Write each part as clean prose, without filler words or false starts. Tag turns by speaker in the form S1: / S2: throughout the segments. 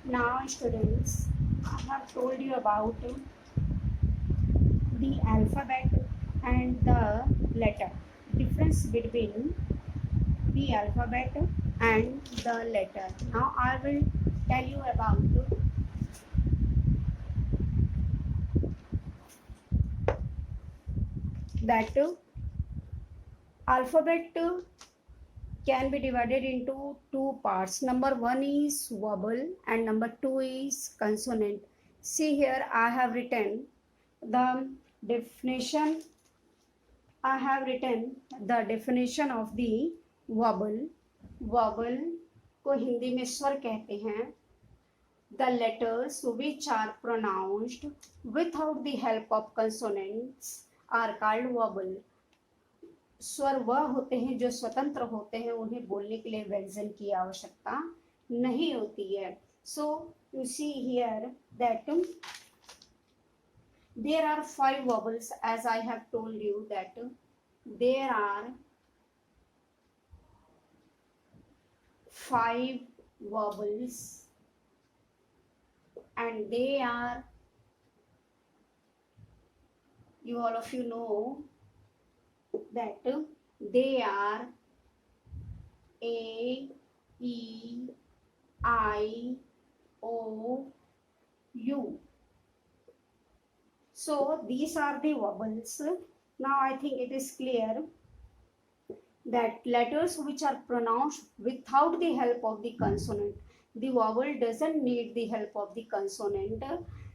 S1: Now, students, I have told you about the alphabet and the letter. Difference between the alphabet and the letter. Now, I will tell you about that alphabet can be divided into two parts. Number one is vowel and number two is consonant. See here, I have written the definition. I have written the definition of the vowel. Vowel को हिंदी में स्वर कहते हैं. The letters which are pronounced without the help of consonants are called vowel. स्वर वह होते हैं जो स्वतंत्र होते हैं, उन्हें बोलने के लिए व्यंजन की आवश्यकता नहीं होती है. So you see here that there are 5 vowels, as I have told you that there are 5 vowels and they are, all of you know that they are A, E, I, O, U. So these are the vowels. Now I think it is clear that letters which are pronounced without the help of the consonant, the vowel doesn't need the help of the consonant,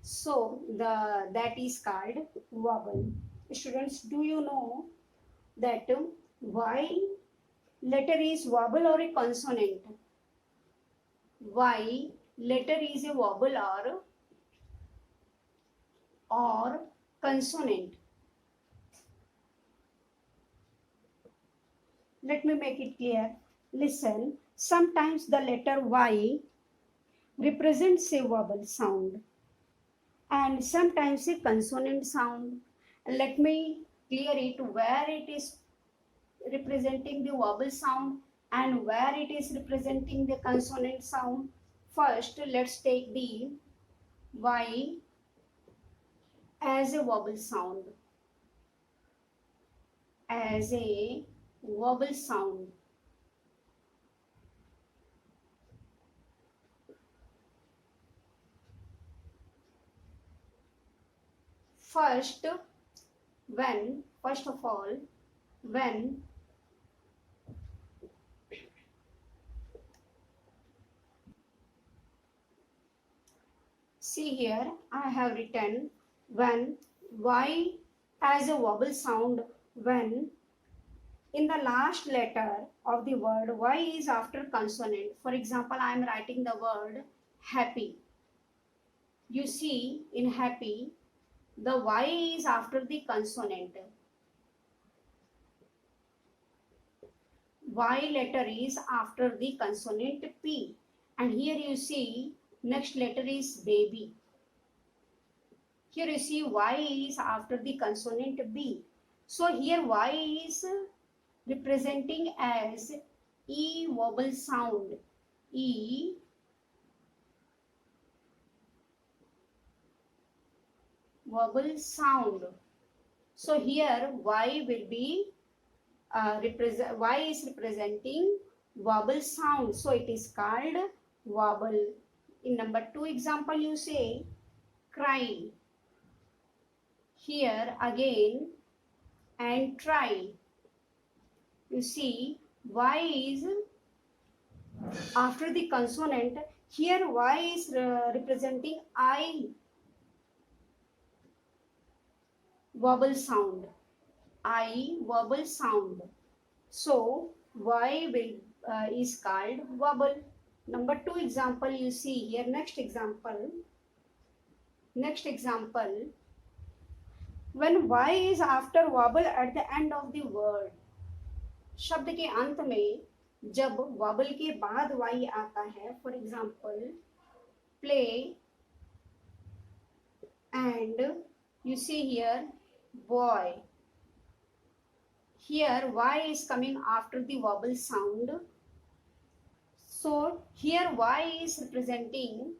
S1: so that is called vowel. Students, do you know that why letter is vowel or a consonant? Why letter is a vowel or consonant? Let me make it clear. Listen, sometimes the letter Y represents a vowel sound and sometimes a consonant sound. Let me clear it where it is representing the vowel sound and where it is representing the consonant sound. First, let's take the Y as a vowel sound. As a vowel sound. First of all, when see here, I have written when Y as a vowel sound, when in the last letter of the word Y is after consonant. For example, I am writing the word happy. You see, in happy, the Y is after the consonant. Y letter is after the consonant P. And here you see, next letter is baby. Here you see Y is after the consonant B. So here Y is representing as E vowel sound. E vowel sound. So here Y will be Y is representing vowel sound. So it is called vowel. In number 2 example, you say cry. Here again and try. You see Y is after the consonant. Here Y is representing I vowel sound. I vowel sound. So Y will is called vowel. Number 2 example you see here. Next example. When Y is after vowel at the end of the word. शब्द के अंत में जब vowel के बाद Y आता है. For example, play and you see here boy. Here Y is coming after the vowel sound. So here Y is representing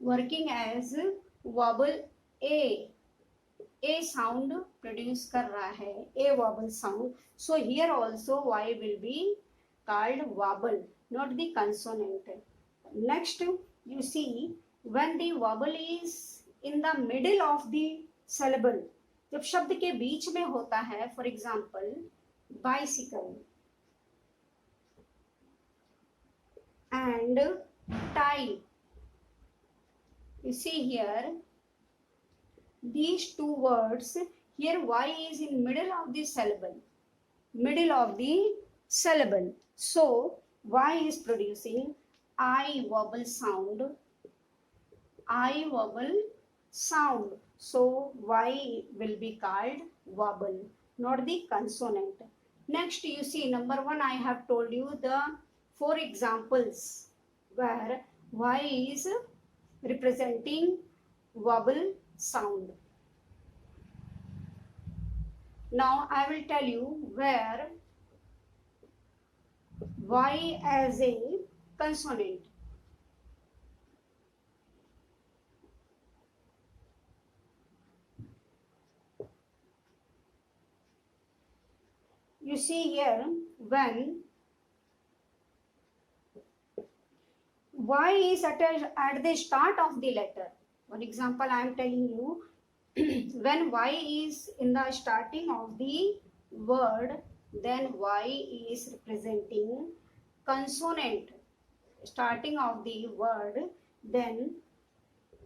S1: working as vowel a sound produce कर रहा है, a vowel sound. So here also y will be called vowel, not the consonant. Next you see, when the vowel is in the middle of the syllable, जब शब्द के बीच में होता है, for example bicycle and tie, you see here these two words, here y is in middle of the syllable, middle of the syllable, so y is producing I vowel sound, I vowel sound, so y will be called vowel, not the consonant. Next you see, number 1 I have told you the 4 examples where y is representing vowel sound. Now I will tell you where y as a consonant. You see here, when y is at the start of the letter, for example I am telling you, when y is in the starting of the word, then y is representing consonant, starting of the word. Then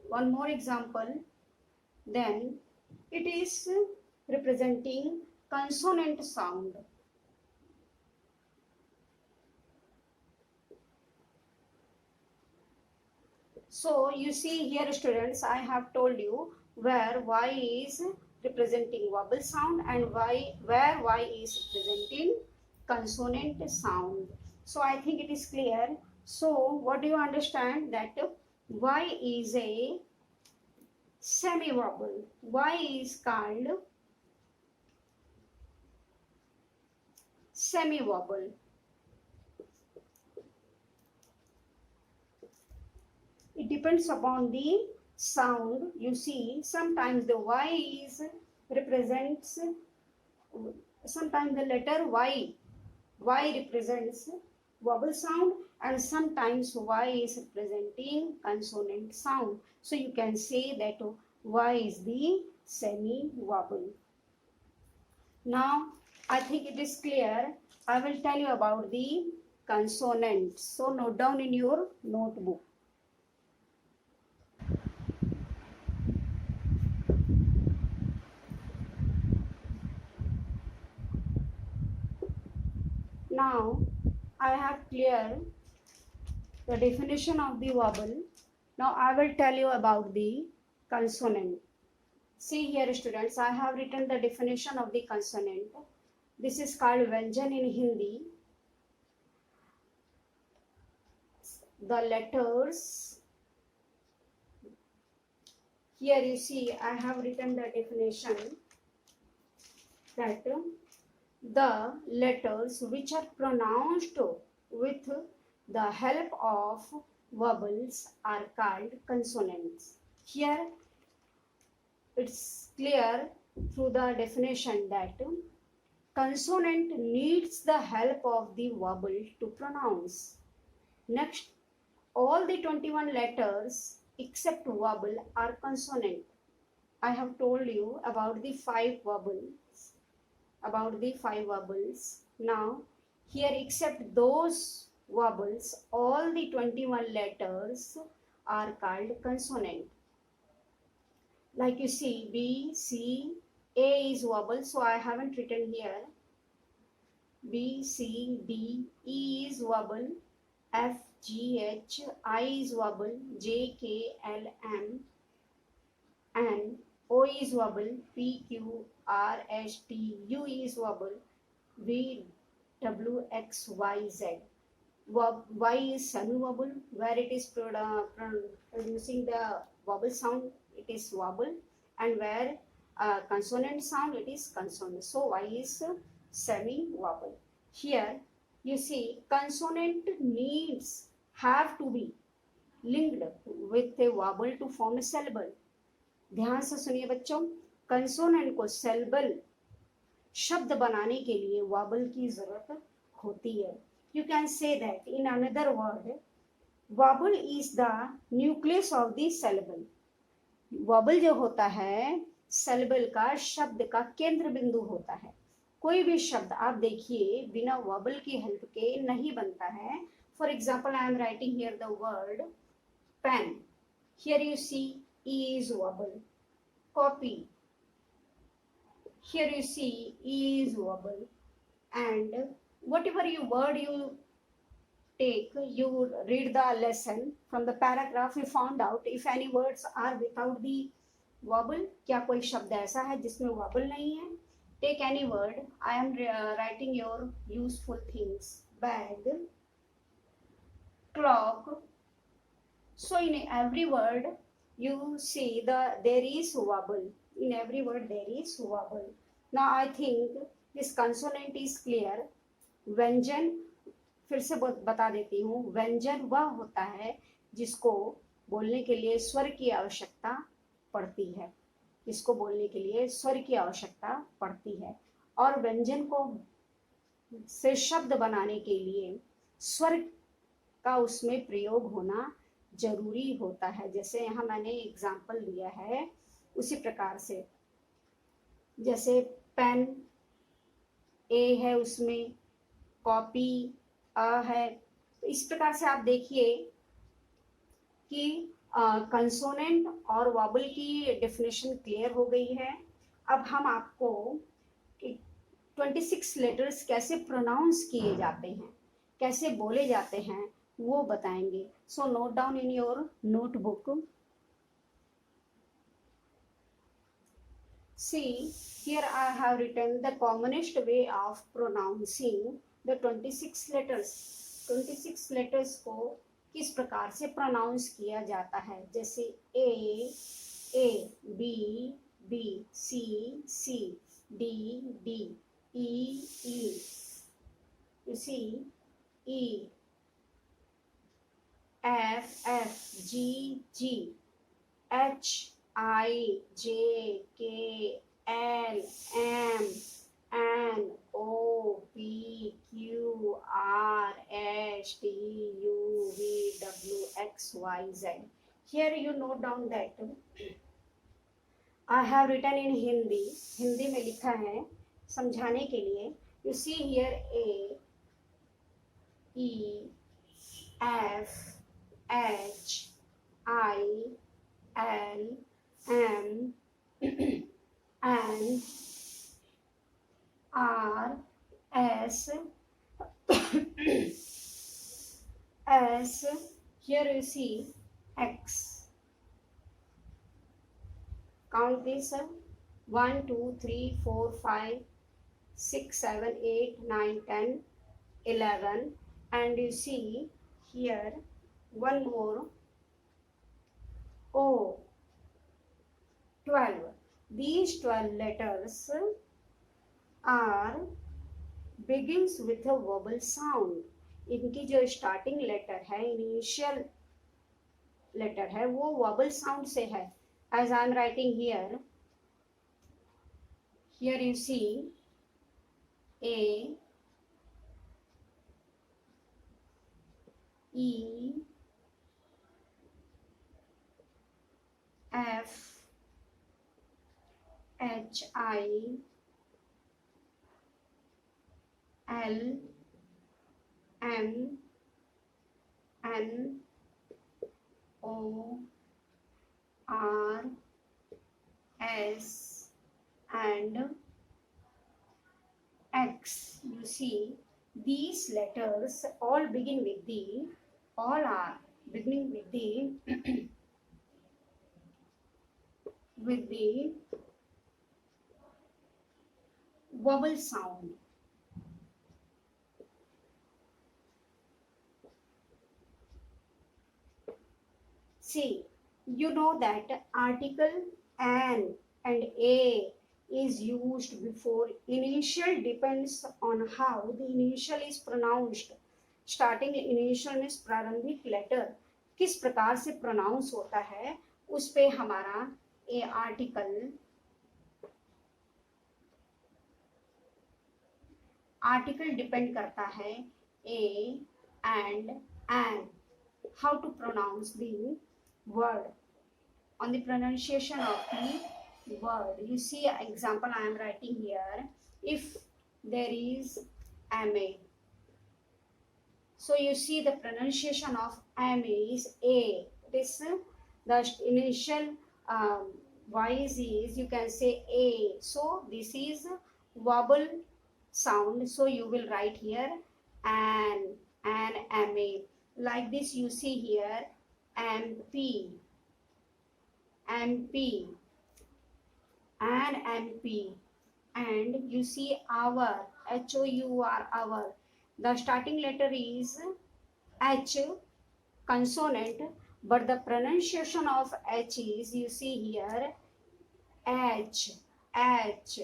S1: one more example, then it is representing consonant sound. So you see here students, I have told you where y is representing vowel sound and where y is representing consonant sound. So I think it is clear. So what do you understand, that y is a semi vowel, y is called semi vowel. It depends upon the sound. You see, sometimes the y is represents, sometimes the letter y represents vowel sound, and sometimes y is representing consonant sound. So you can say that y is the semi vowel. Now I think it is clear. I will tell you about the consonants. So note down in your notebook. Now I have cleared the definition of the vowel. Now I will tell you about the consonant. See here students, I have written the definition of the consonant. This is called Vyanjan in Hindi. The letters, here you see I have written the definition, that the letters which are pronounced with the help of vowels are called consonants. Here it's clear through the definition that consonant needs the help of the vowel to pronounce. Next, all the 21 letters except vowel are consonant. I have told you about the 5 vowels. Now here, except those vowels, all the 21 letters are called consonant. Like you see, B, C, A is vowel, so I haven't written here. B, C, D, E is vowel, F, G, H, I is vowel, J, K, L, M, N, O is vowel, P, Q, R, S, T, U is vowel, V, W, X, Y, Z. Y is semi-vowel, where it is producing the vowel sound, it is vowel, and where consonant sound, it is consonant. So Y is semi-vowel. Here you see, consonant needs, have to be, linked with a vowel to form a syllable. ध्यान से सुनिए बच्चों, consonant को saleable शब्द बनाने के लिए वाबल की जरूरत होती है. You can say that in another word, vowel is the nucleus of the syllable. Vowel जो होता है सेलेबल का, शब्द का केंद्र बिंदु होता है. कोई भी शब्द आप देखिए बिना वाबल की हेल्प के नहीं बनता है. For example, I am writing here the word pen. Here you see E is vowel. Copy. Here you see E is vowel. And whatever word you take, you read the lesson. From the paragraph you found out if any words are without the vowel. क्या कोई शब्द ऐसा है जिसमें vowel नहीं है? Take any word. I am writing your useful things. Bag. Clock. So in every word you see there is vowel. In every word there is vowel. Now I think this consonant is clear. व्यंजन फिर से बता देती हूँ. व्यंजन वह होता है जिसको बोलने के लिए स्वर की आवश्यकता पड़ती है. इसको बोलने के लिए स्वर की आवश्यकता पड़ती है. और व्यंजन को से शब्द बनाने के लिए स्वर का उसमें प्रयोग होना जरूरी होता है. जैसे यहाँ मैंने एग्जाम्पल लिया है उसी प्रकार से, जैसे पेन ए है, उसमें कॉपी अ है. तो इस प्रकार से आप देखिए कि कंसोनेंट और वॉबल की डेफिनेशन क्लियर हो गई है. अब हम आपको 26 लेटर्स कैसे प्रोनाउंस किए जाते हैं, कैसे बोले जाते हैं, वो बताएंगे. So note down in your notebook. See, here I have written the commonest way of pronouncing the 26 letters. 26 letters को किस प्रकार से प्रोनाउंस किया जाता है. जैसे A, B, C, D, E. You see, E, F, G, H, I, J, K, L, M, N, O, P, Q, R, S, T, U, V, W, X, Y, Z. Here you note down that I have written in Hindi. Hindi में लिखा है समझाने के लिए. You see here A, E, F, H, I, L, M, N, R, S, S. Here you see X. Count this: 1, 2, 3, 4, 5, 6, 7, 8, 9, 10, 11. And you see here one more O, 12. These 12 letters are begins with a vowel sound. इनकी जो starting letter है, initial letter है, वो vowel sound से है. As I am writing here you see A, E, F, H, I, L, M, N, O, R, S, and X. You see, these letters all are beginning with the with the vowel sound. See, you know that article an and a is used before initial depends on how the initial is pronounced. Starting initial means प्रारंभिक letter किस प्रकार से pronounce होता है उस पे हमारा ए article depend करता है a and an, how to pronounce the word, on the pronunciation of the word. You see example I am writing here. If there is ma, so you see the pronunciation of ma is a. This the initial voice is, you can say a, so this is vowel sound, so you will write here and ma. Like this you see here mp, mp and mp, and you see our, hour, our. The starting letter is h, consonant, but the pronunciation of h is, you see here h, h,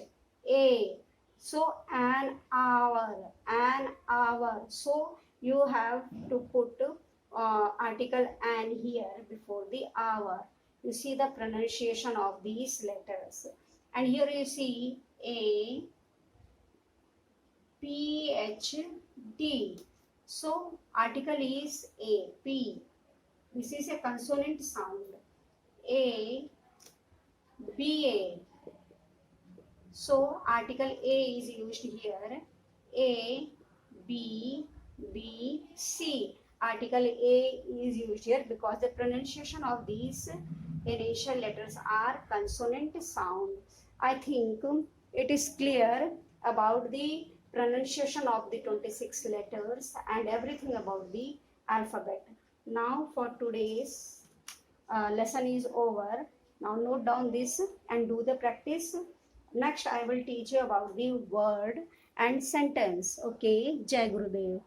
S1: a. So an hour, so you have to put article an here before the hour. You see the pronunciation of these letters, and here you see a, p, h, d. So article is a, p. This is a consonant sound. A, b, a. So article a is used here. A, b, b, c. Article a is used here because the pronunciation of these initial letters are consonant sound. I think it is clear about the pronunciation of the 26 letters and everything about the alphabet. Now for today's lesson is over. Now note down this and do the practice. Next I will teach you about the word and sentence. Okay, Jai Gurudev.